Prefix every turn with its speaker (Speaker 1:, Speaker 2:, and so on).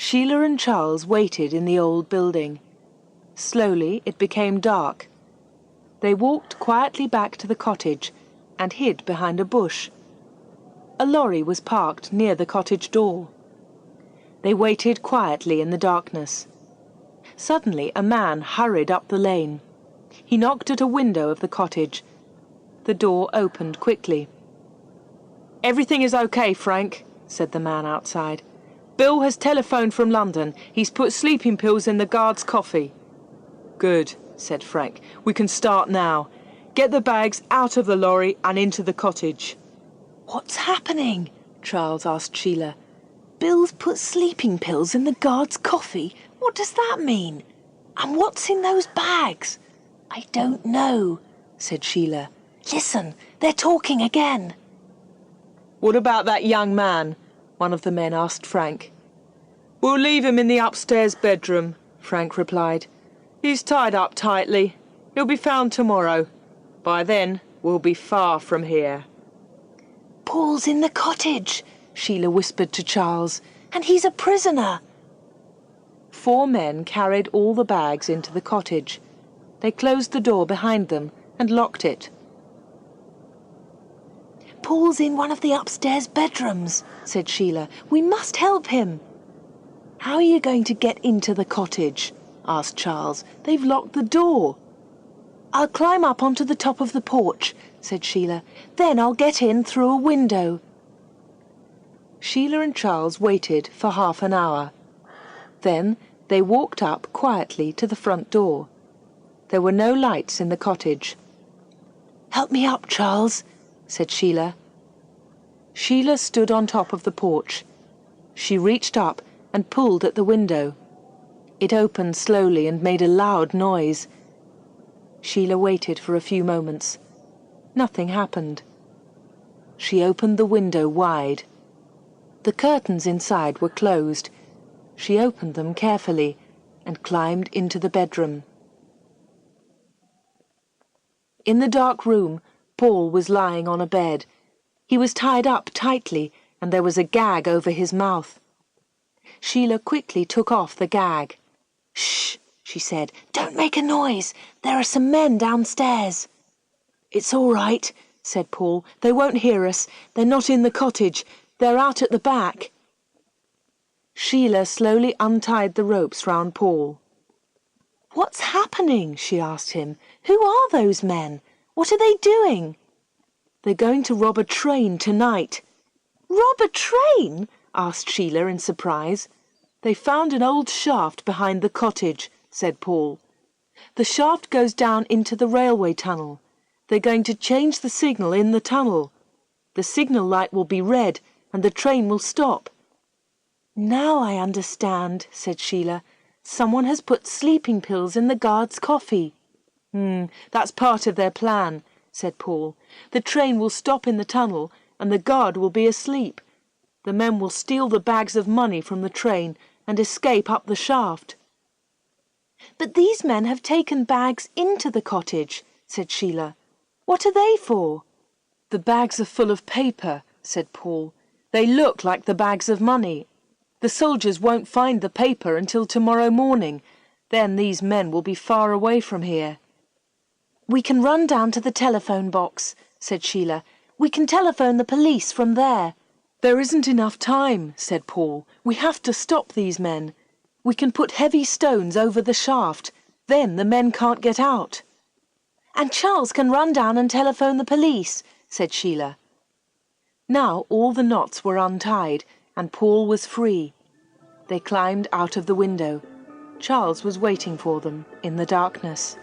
Speaker 1: Sheila and Charles waited in the old building. Slowly it became dark. They walked quietly back to the cottage and hid behind a bush. A lorry was parked near the cottage door. They waited quietly in the darkness. Suddenly a man hurried up the lane. He knocked at a window of the cottage. The door opened quickly. "Everything is okay, Frank," said the man outside. "Bill has telephoned from London. He's put sleeping pills in the guard's coffee." "Good," said Frank. "We can start now. Get the bags out of the lorry and into the cottage."
Speaker 2: "What's happening?" Charles asked Sheila. "Bill's put sleeping pills in the guard's coffee? What does that mean? And what's in those bags?" "I don't know," said Sheila. "Listen, they're talking again."
Speaker 1: "What about that young man?" one of the men asked Frank. "We'll leave him in the upstairs bedroom," Frank replied. "He's tied up tightly. He'll be found tomorrow. By then, we'll be far from here."
Speaker 2: "Paul's in the cottage," Sheila whispered to Charles, "and he's a prisoner."
Speaker 1: 4 men carried all the bags into the cottage. They closed the door behind them and locked it.
Speaker 2: "Paul's in one of the upstairs bedrooms," said Sheila. "We must help him." "How are you going to get into the cottage?" asked Charles. "They've locked the door." "I'll climb up onto the top of the porch," said Sheila. "Then I'll get in through a window." Sheila and Charles waited for half an hour. Then they walked up quietly to the front door. There were no lights in the cottage. "Help me up, Charles," said Sheila.
Speaker 1: Sheila stood on top of the porch. She reached up and pulled at the window. It opened slowly and made a loud noise. Sheila waited for a few moments. Nothing happened. She opened the window wide. The curtains inside were closed. She opened them carefully and climbed into the bedroom. In the dark room, Paul was lying on a bed. He was tied up tightly, and there was a gag over his mouth. Sheila quickly took off the gag.
Speaker 2: "Shh," she said. "Don't make a noise. There are some men downstairs."
Speaker 1: "It's all right," said Paul. "They won't hear us. They're not in the cottage. They're out at the back." Sheila slowly untied the ropes round Paul.
Speaker 2: "What's happening?" she asked him. "Who are those men? What are they doing?"
Speaker 1: "They're going to rob a train tonight."
Speaker 2: "Rob a train?"
Speaker 1: asked Sheila in surprise. "They found an old shaft behind the cottage," said Paul. "The shaft goes down into the railway tunnel. They're going to change the signal in the tunnel. The signal light will be red and the train will stop."
Speaker 2: "Now I understand," said Sheila. "Someone has put sleeping pills in the guard's coffee."
Speaker 1: That's part of their plan," said Paul. "The train will stop in the tunnel and the guard will be asleep. The men will steal the bags of money from the train and escape up the shaft."
Speaker 2: "But these men have taken bags into the cottage," said Sheila. "What are they for?"
Speaker 1: "The bags are full of paper," said Paul. "They look like the bags of money. The soldiers won't find the paper until tomorrow morning. Then these men will be far away from here."
Speaker 2: "We can run down to the telephone box," said Sheila. "We can telephone the police from there."
Speaker 1: "There isn't enough time," said Paul. "We have to stop these men. We can put heavy stones over the shaft. Then the men can't get out."
Speaker 2: "And Charles can run down and telephone the police," said Sheila.
Speaker 1: Now all the knots were untied and Paul was free. They climbed out of the window. Charles was waiting for them in the darkness.